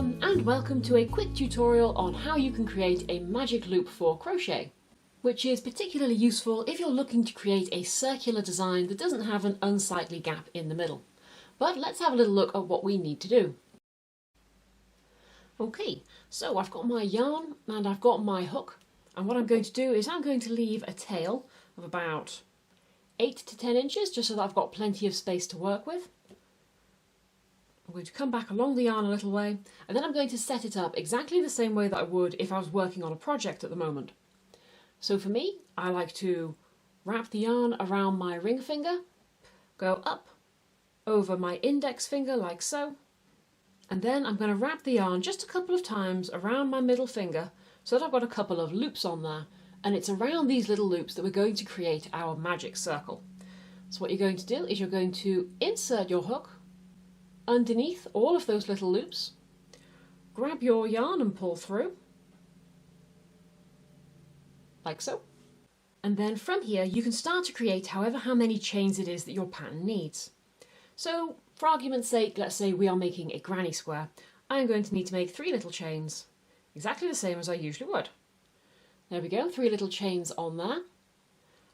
everyone, and welcome to a quick tutorial on how you can create a magic loop for crochet, which is particularly useful if you're looking to create a circular design that doesn't have an unsightly gap in the middle. But let's have a little look at what we need to do. Okay, so I've got my yarn and I've got my hook, and what I'm going to do is I'm going to leave a tail of about 8 to 10 inches just so that I've got plenty of space to work with. I'm going to come back along the yarn a little way, and then I'm going to set it up exactly the same way that I would if I was working on a project at the moment. So for me, I like to wrap the yarn around my ring finger, go up over my index finger like so, and then I'm going to wrap the yarn just a couple of times around my middle finger so that I've got a couple of loops on there, and it's around these little loops that we're going to create our magic circle. So what you're going to do is you're going to insert your hook underneath all of those little loops, grab your yarn and pull through, like so. And then from here you can start to create how many chains it is that your pattern needs. So for argument's sake, let's say we are making a granny square. I'm going to need to make 3 little chains, exactly the same as I usually would. There we go, 3 little chains on there.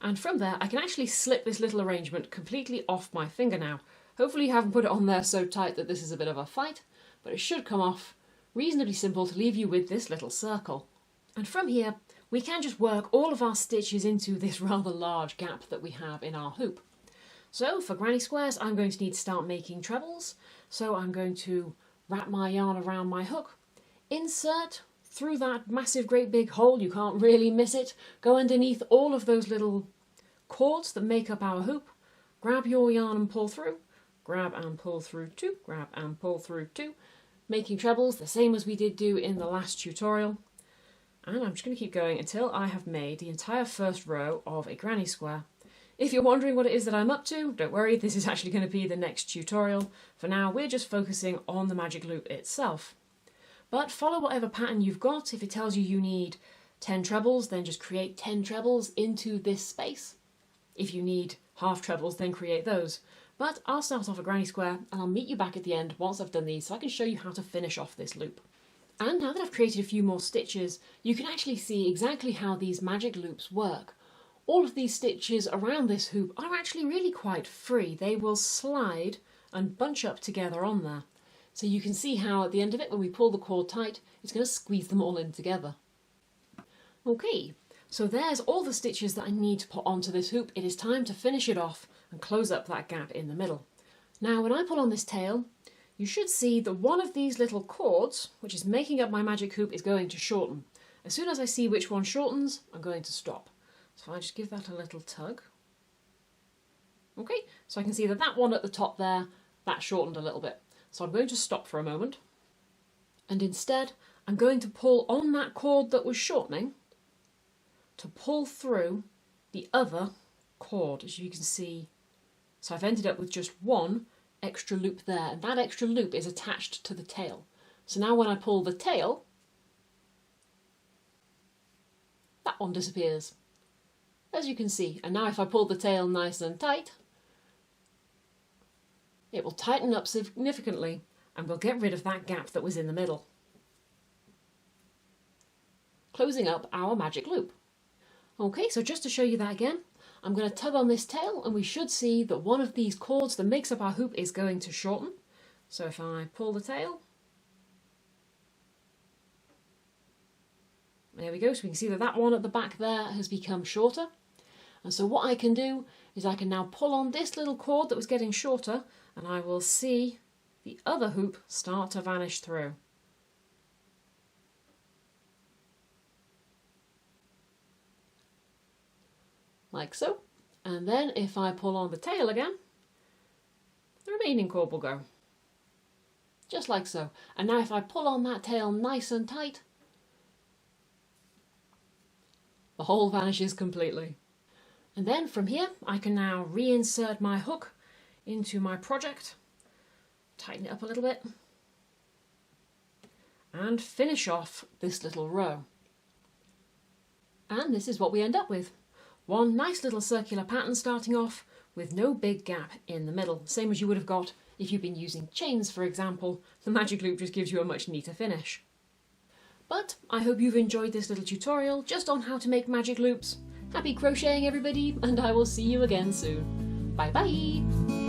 And from there I can actually slip this little arrangement completely off my finger now. Hopefully you haven't put it on there so tight that this is a bit of a fight, but it should come off reasonably simple to leave you with this little circle. And from here, we can just work all of our stitches into this rather large gap that we have in our hoop. So for granny squares, I'm going to need to start making trebles. So I'm going to wrap my yarn around my hook, insert through that massive great big hole, you can't really miss it, go underneath all of those little cords that make up our hoop, grab your yarn and pull through, grab and pull through 2, grab and pull through 2, making trebles the same as we did do in the last tutorial. And I'm just going to keep going until I have made the entire first row of a granny square. If you're wondering what it is that I'm up to, don't worry, this is actually going to be the next tutorial. For now, we're just focusing on the magic loop itself. But follow whatever pattern you've got. If it tells you you need 10 trebles, then just create 10 trebles into this space. If you need half trebles, then create those. But I'll start off a granny square and I'll meet you back at the end once I've done these so I can show you how to finish off this loop. And now that I've created a few more stitches, you can actually see exactly how these magic loops work. All of these stitches around this hoop are actually really quite free. They will slide and bunch up together on there. So you can see how at the end of it, when we pull the cord tight, it's going to squeeze them all in together. Okay, so there's all the stitches that I need to put onto this hoop. It is time to finish it off and close up that gap in the middle. Now when I pull on this tail, you should see that one of these little cords, which is making up my magic hoop, is going to shorten. As soon as I see which one shortens, I'm going to stop. So I just give that a little tug. Okay, so I can see that that one at the top there, that shortened a little bit. So I'm going to stop for a moment. And instead, I'm going to pull on that cord that was shortening to pull through the other cord, as you can see. So I've ended up with just one extra loop there, and that extra loop is attached to the tail. So now when I pull the tail, that one disappears, as you can see. And now if I pull the tail nice and tight, it will tighten up significantly and we'll get rid of that gap that was in the middle, closing up our magic loop. Okay, so just to show you that again, I'm going to tug on this tail and we should see that one of these cords that makes up our hoop is going to shorten. So if I pull the tail, there we go, so we can see that that one at the back there has become shorter. And so what I can do is I can now pull on this little cord that was getting shorter and I will see the other hoop start to vanish through. Like so. And then if I pull on the tail again, the remaining cord will go. Just like so. And now if I pull on that tail nice and tight, the whole vanishes completely. And then from here, I can now reinsert my hook into my project, tighten it up a little bit, and finish off this little row. And this is what we end up with. One nice little circular pattern starting off with no big gap in the middle, same as you would have got If you've been using chains, for example, the magic loop just gives you a much neater finish. But I hope you've enjoyed this little tutorial just on how to make magic loops. Happy crocheting everybody, and I will see you again soon. Bye bye!